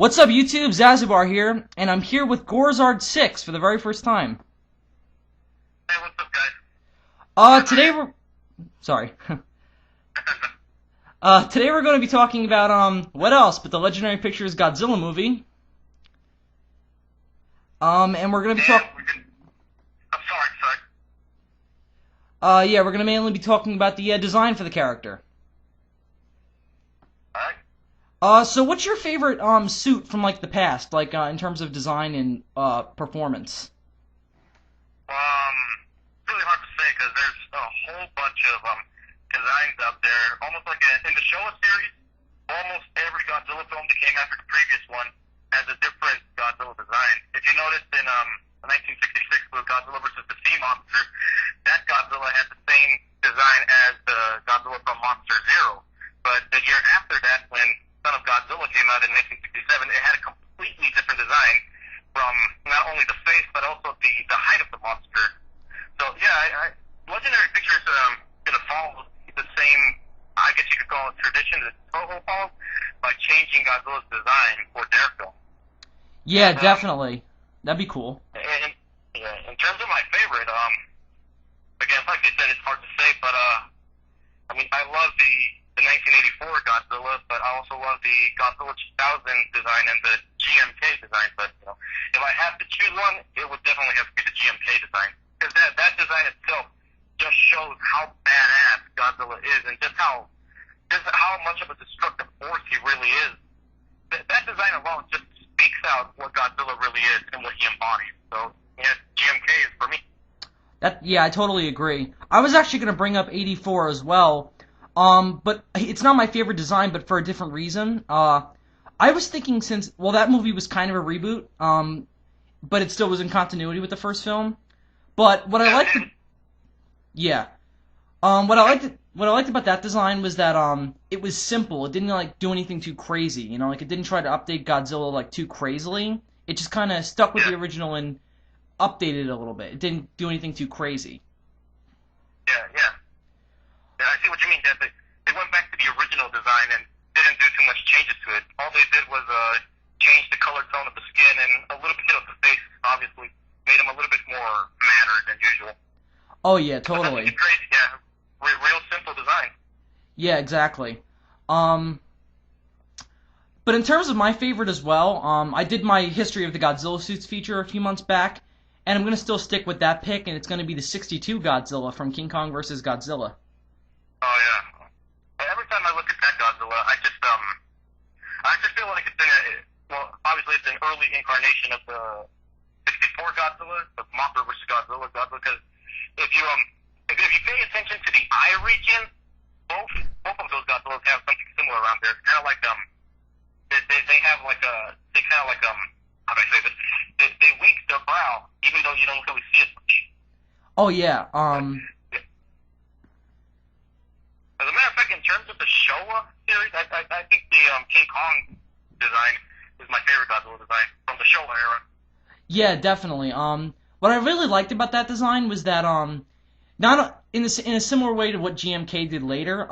What's up, YouTube? Zazubaar here, and I'm here with Gorizard 6 for the very first time. Hey, what's up, guys? Today we're... Sorry. Today we're going to be talking about, what else but the Legendary Pictures Godzilla movie. And we're going to be talking... I'm sorry. Yeah, we're going to mainly be talking about the design for the character. Alright. So what's your favorite, suit from, like, the past, like, in terms of design and, performance? Really hard to say because there's a whole bunch of designs out there. Almost like in the Showa series, almost every Godzilla film that came after the previous one has a different Godzilla design. If you noticed in 1966 with Godzilla versus the Sea Monster, that Godzilla had the same design as the Godzilla from Monster Zero. But the year after that, when Son of Godzilla came out in 1967, it had a completely different design from not only the face but also the height of the monster. So yeah, Legendary Pictures gonna follow the same, I guess you could call it, tradition that Toho followed by changing Godzilla's design for their film. Yeah, definitely. That'd be cool. And yeah, in terms of my favorite, again, like I said, it's hard to say, but I mean, I love the 1984 Godzilla, but I also love the Godzilla 2000 design and the GMK design. But you know, if I had to choose one, it would definitely have to be the GMK design, because that design itself just shows how badass Godzilla is and just how much of a destructive force he really is. That design alone just speaks out what Godzilla really is and what he embodies. So yeah, GMK is for me. Yeah, I totally agree. I was actually going to bring up 84 as well, but it's not my favorite design, but for a different reason. I was thinking that movie was kind of a reboot, but it still was in continuity with the first film. But what I liked, what I liked about that design was that it was simple. It didn't like do anything too crazy, you know, like it didn't try to update Godzilla like too crazily. It just kind of stuck with the original and updated it a little bit. It didn't do anything too crazy. Yeah, I see what you mean. That they went back to the original design and didn't do too much changes to it. All they did was change the color tone of the skin and a little bit of the face. Obviously, made him a little bit more madder than usual. Oh yeah, totally. But crazy, yeah. Real simple design. Yeah, exactly. But in terms of my favorite as well, I did my History of the Godzilla Suits feature a few months back, and I'm going to still stick with that pick, and it's going to be the 62 Godzilla from King Kong vs. Godzilla. Oh, yeah. Every time I look at that Godzilla, I just feel like it's obviously it's an early incarnation of the 64 Godzilla, the Mothra vs. Godzilla, because if you pay attention to the eye region, both of those Godzillas have something similar around there. It's kind of like they have like how do I say this? They wink their brow, even though you don't really see it much. Oh yeah. As a matter of fact, in terms of the Showa series, I think the King Kong design is my favorite Godzilla design from the Showa era. Yeah, definitely. What I really liked about that design was that not in a similar way to what GMK did later.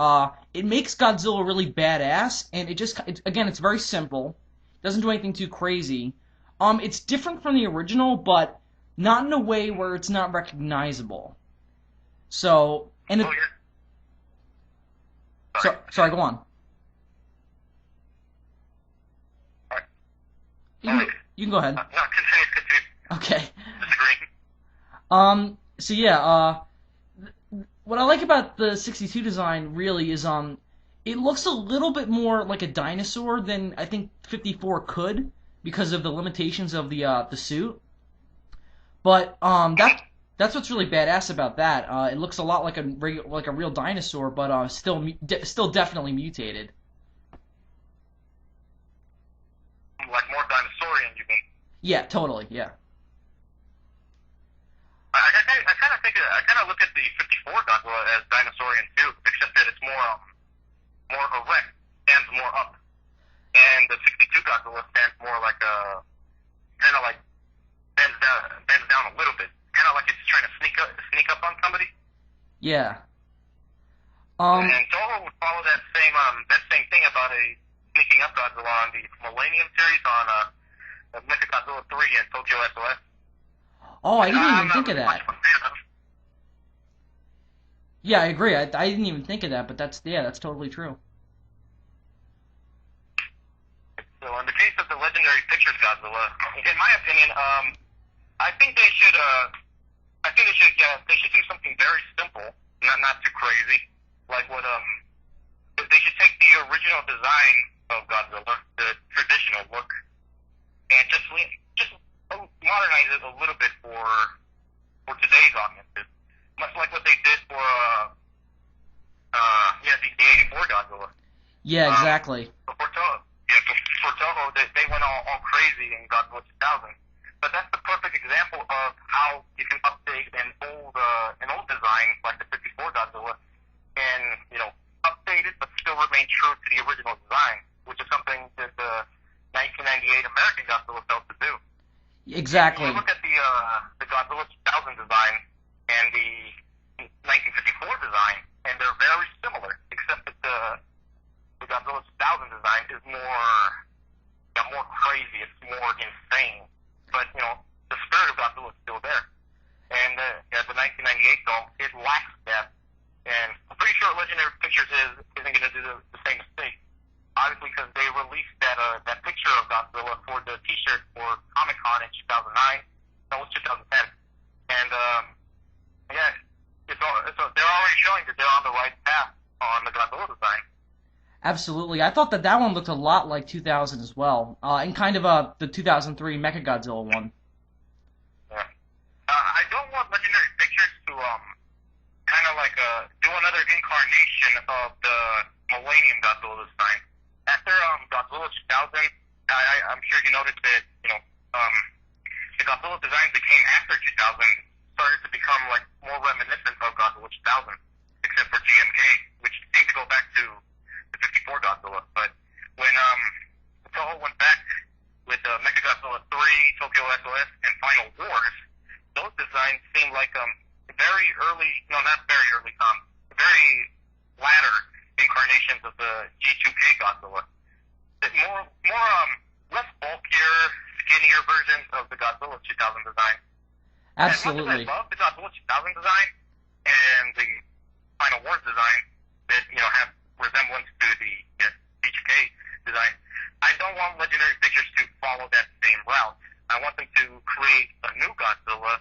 It makes Godzilla really badass, and again, it's very simple. Doesn't do anything too crazy. It's different from the original, but not in a way where it's not recognizable. So, and Oh, yeah. sorry, go on. Alright. You can go ahead. No, continue. Okay. Disagree. So yeah, what I like about the 62 design really is, it looks a little bit more like a dinosaur than I think 54 could because of the limitations of the suit. But, that's what's really badass about that. It looks a lot like a real dinosaur, but, still definitely mutated. Like more dinosaurian, you mean? Yeah, totally, yeah. I kind of look at the 54 Godzilla as dinosaurian too, except that it's more erect, stands more up, and the 62 Godzilla stands more like kind of like bends down a little bit, kind of like it's trying to sneak up on somebody. Yeah. And Toho would follow that same thing about a sneaky beating up Godzilla on the Millennium series on Mechagodzilla 3 and Tokyo SOS. Oh, I didn't even I'm think not of really that. much of a fan of. Yeah, I agree. I didn't even think of that, but that's totally true. So in the case of the Legendary Pictures Godzilla, in my opinion, I think they should do something very simple, not too crazy. Like what they should take the original design of Godzilla, the traditional look, and just modernize it a little bit for today's audiences, much like what they did for the 84 Godzilla. Yeah, exactly. For Toho, they went all crazy in Godzilla 2000. But that's the perfect example of how you can update an old design like the 54 Godzilla and, update it but still remain true to the original design, which is something that the 1998 American Godzilla failed to do. Exactly. You look at the Godzilla 2000 design and the 1954 design, and they're very similar, except that the Godzilla 2000 design is more crazy. It's more insane. But, the spirit of Godzilla is still there. And the 1998 film, it lacks that. And I'm pretty sure Legendary Pictures isn't going to do the same mistake. Obviously, because they released that picture of Godzilla for the T-shirt for Comic-Con in 2009. No, it was 2010. And, they're already showing that they're on the right path on the Godzilla design. Absolutely. I thought that one looked a lot like 2000 as well, and kind of the 2003 Mechagodzilla one. Yeah. I don't want Legendary Pictures to kind of like do another incarnation of the Millennium Godzilla design. After Godzilla 2000, I'm sure you noticed that the Godzilla designs that came after 2000 started to become like more reminiscent of Godzilla 2000, except for GMK, which seemed to go back to the 54 Godzilla. But when Toho went back with Mechagodzilla 3, Tokyo SOS, and Final Wars, those designs seemed like very latter incarnations of the G2K Godzilla. That less bulkier, skinnier versions of the Godzilla 2000 design. Absolutely. And much as I love the Godzilla 2000 design and the Final Wars design that have resemblance to the G2K design, I don't want Legendary Pictures to follow that same route. I want them to create a new Godzilla,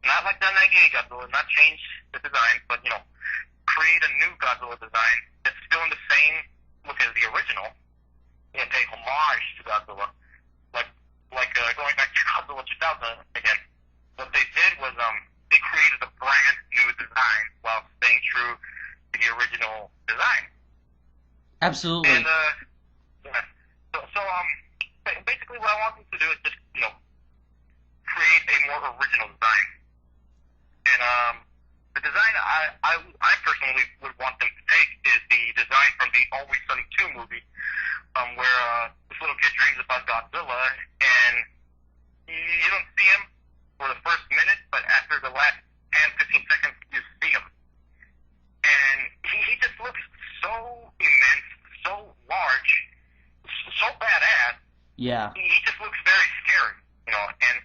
not like the 98 Godzilla, not change the design, but create a new Godzilla design that's still in the same look as the original and pay homage to Godzilla, like going back to Godzilla 2000 again. What they did was they created a brand new design while staying true to the original design. Absolutely. And basically what I want them to do is just create a more original design. And the design I personally would want them to take is the design from the Always Sunny 2 movie, where this little kid dreams about Godzilla, and you don't see him for the first minute, but after the last 10-15 seconds, you see him. And he just looks so immense, so large, so badass. Yeah. He just looks very scary, and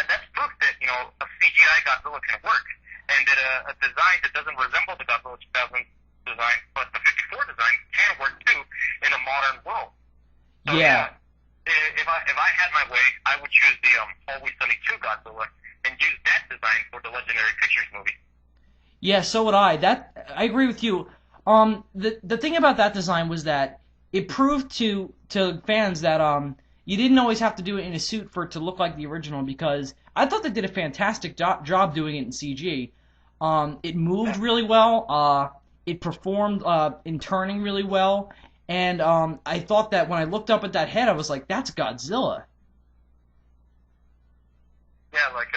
that's proof that, a CGI Godzilla can work, and that a design that doesn't resemble the Godzilla 2000 design, but the 54 design can work too in a modern world. So, yeah. If I had my way, I would choose the Always Sunny 2 Godzilla and use that design for the Legendary Pictures movie. Yeah, so would I. I agree with you. The thing about that design was that it proved to fans that you didn't always have to do it in a suit for it to look like the original, because I thought they did a fantastic job doing it in CG. It moved really well. It performed in turning really well. And I thought that when I looked up at that head, I was like, that's Godzilla. Yeah, like,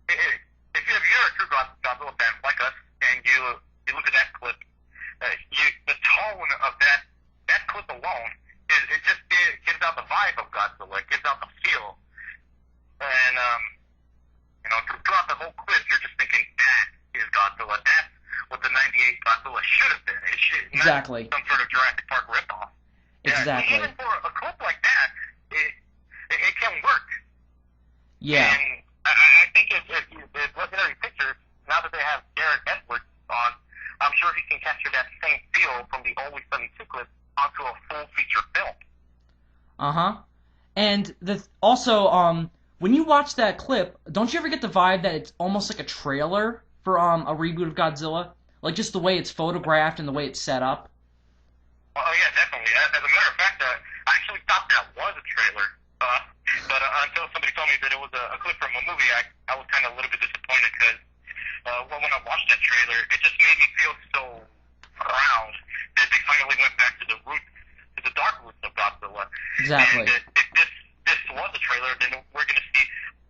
if you're a true Godzilla fan like us, and you look at that clip, the tone of that clip alone, it gives out the vibe of Godzilla. It gives out the feel. And, throughout the whole clip, you're just thinking, that is Godzilla. That's what the 98 Godzilla should have been. It should, Exactly. Not some sort of Jurassic Park ripoff. Exactly. Even for a clip like that, it can work. Yeah. And I think if Legendary Pictures, now that they have Garrett Edwards on, I'm sure he can capture that same feel from the Always Sunny 2 clip onto a full feature film. Uh-huh. And also, when you watch that clip, don't you ever get the vibe that it's almost like a trailer for a reboot of Godzilla? Like just the way it's photographed and the way it's set up? Oh yeah, definitely. As a matter of fact, I actually thought that was a trailer. But until somebody told me that it was a clip from a movie, I was kind of a little bit disappointed because when I watched that trailer, it just made me feel so proud that they finally went back to the roots, to the dark roots of Godzilla. Exactly. And if this was a trailer, then we're going to see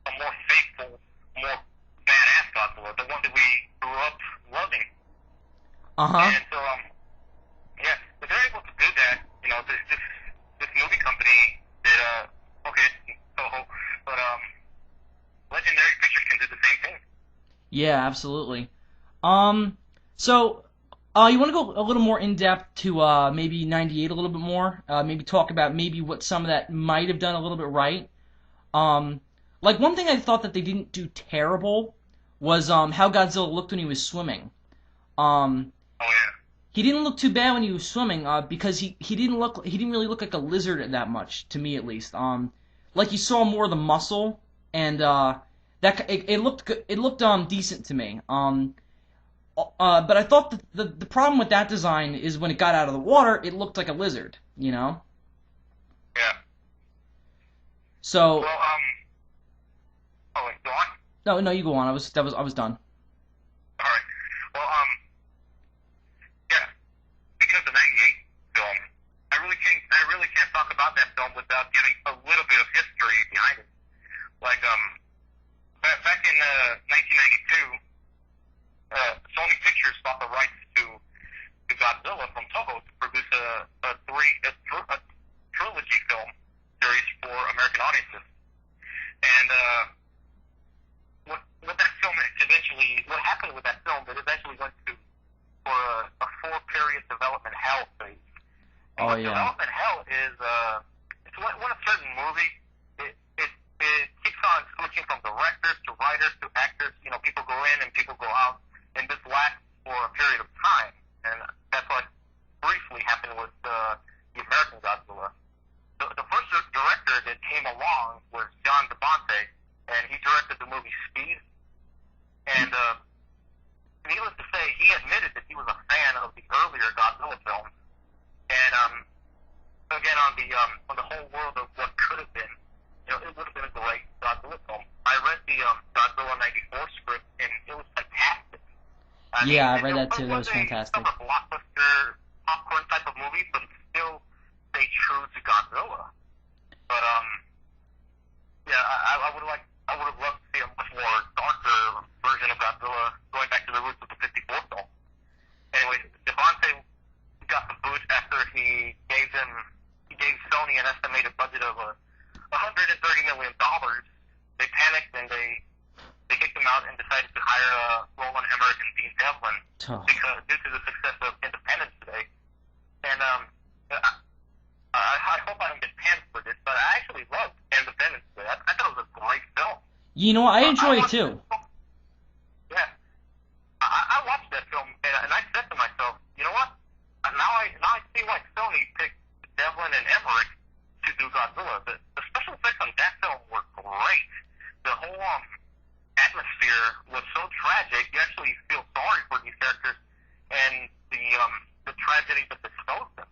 a more faithful, more badass Godzilla, the one that we grew up loving. Uh-huh. And so, yeah, if they're able to do that, this movie company did, Toho, but Legendary Pictures can do the same thing. Yeah, absolutely. So, you want to go a little more in depth to maybe 98 a little bit more? Maybe talk about maybe what some of that might have done a little bit right. Like one thing I thought that they didn't do terrible was how Godzilla looked when he was swimming. Oh yeah. He didn't look too bad when he was swimming because he didn't really look like a lizard that much, to me at least. Like you saw more of the muscle and it looked good, it looked decent to me. But I thought the problem with that design is when it got out of the water, it looked like a lizard, you know? Yeah. So Well, oh wait, go on. no, you go on. I was done. All right. Well, yeah. Speaking of the '98 film, I really can't talk about that film without giving a little bit of history behind it. Like, back in 1992, Sony Pictures bought the rights to Godzilla from Toho to produce a trilogy film series for American audiences. And what happened with that film, it eventually went for a 4-period development hell phase. And Oh, what yeah. development hell is, it's when a certain movie, it keeps on switching from directors to writers to actors. People go in and people go out, and this lasts for a period of time. And that's what briefly happened with the American Godzilla. The first director that came along was John DeBonte, and he directed the movie Speed. And needless to say, he admitted that he was a fan of the earlier Godzilla films. And again, on the whole world of what could have been, it would have been a great Godzilla film. I read the Godzilla '94 script, and it was fantastic. I read that too. That was fantastic. It's not a blockbuster popcorn type of movie, but it still stayed true to Godzilla. But yeah, I would have loved to see a much more darker version of Godzilla, going back to the roots of the '54 film. Anyway, Devontae got the boot after he gave Sony an estimated budget of $130 million. They panicked and they kicked him out and decided to hire Roland Emmerich and Dean Devlin due to the success of Independence Day. And I hope I don't get panned for this, but I actually loved Independence Day. I thought it was a great film. I enjoy it too. Yeah. I watched that film, and I said to myself, you know what? Now I see why Sony picked Devlin and Emmerich to do Godzilla. The special effects on that film were great. The whole atmosphere was so tragic. You actually feel sorry for these characters and the tragedy that exposed them.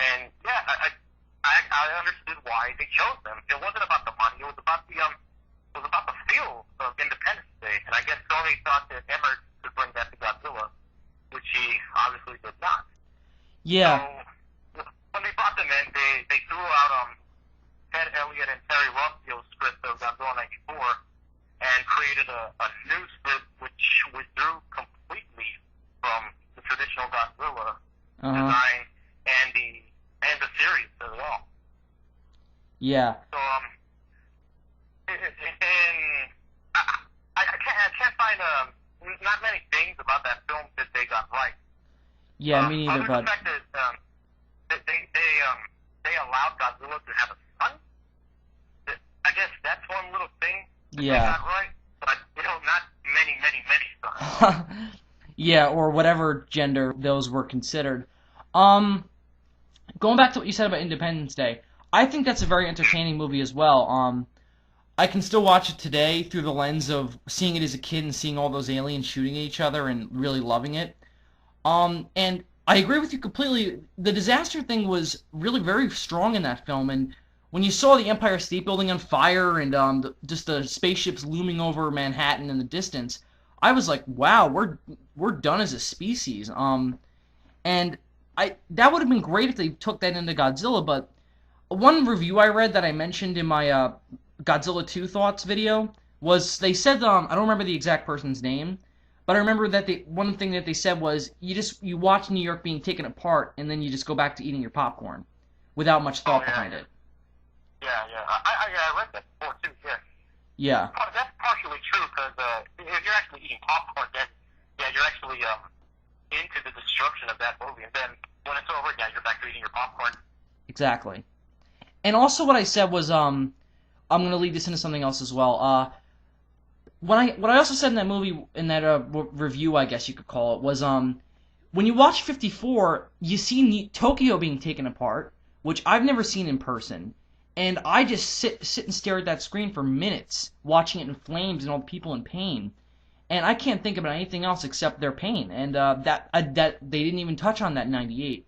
And yeah, I understood why they chose them. It wasn't about the money. It was about the feel of Independence Day. And I guess Sony thought that Emmerich could bring that to Godzilla, which he obviously did not. Yeah. So when they brought them in, they threw out Ted Elliott and Terry Rossio's script of Godzilla '94 and created a new script which withdrew completely from the traditional Godzilla design and the series as well. Yeah. So I can't find not many things about that film that they got right. Yeah, me neither, other than but the fact that which they Yeah. got right, but not many. Yeah, or whatever gender those were considered. Um, Going back to what you said about Independence Day, I think that's a very entertaining movie as well. I can still watch it today through the lens of seeing it as a kid and seeing all those aliens shooting at each other and really loving it. And I agree with you completely. The disaster thing was really very strong in that film, and when you saw the Empire State Building on fire and just the spaceships looming over Manhattan in the distance, I was like, wow, we're done as a species. And that would have been great if they took that into Godzilla, but one review I read that I mentioned in my Godzilla 2 thoughts video was they said I don't remember the exact person's name, but I remember that one thing that they said was you watch New York being taken apart and then you just go back to eating your popcorn without much thought behind it. Yeah. I read that before too. Yeah. Yeah. That's partially true because if you're actually eating popcorn, then you're actually into the destruction of that movie, and then when it's over, you're back to eating your popcorn. Exactly. And also what I said was I'm going to lead this into something else as well. What I also said in that movie, in that review, I guess you could call it, was when you watch 54, you see Tokyo being taken apart, which I've never seen in person, and I just sit and stare at that screen for minutes, watching it in flames and all the people in pain, and I can't think about anything else except their pain, and that they didn't even touch on that in '98.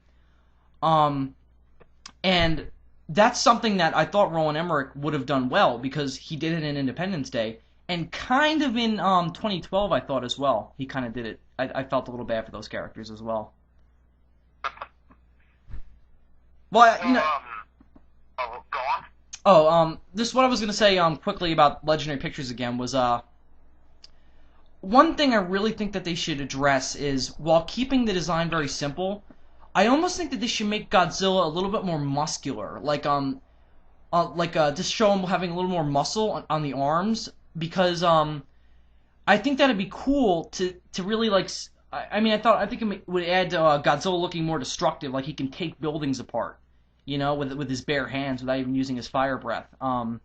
And that's something that I thought Roland Emmerich would have done well because he did it in Independence Day, and kind of in 2012 I thought as well. He kind of did it. I felt a little bad for those characters as well. Well, Go on. Oh, this is what I was gonna say quickly about Legendary Pictures again was one thing I really think that they should address is while keeping the design very simple, I almost think that they should make Godzilla a little bit more muscular, just show him having a little more muscle on the arms, because I think that'd be cool to really I think it would add to Godzilla looking more destructive, like he can take buildings apart, with his bare hands without even using his fire breath. And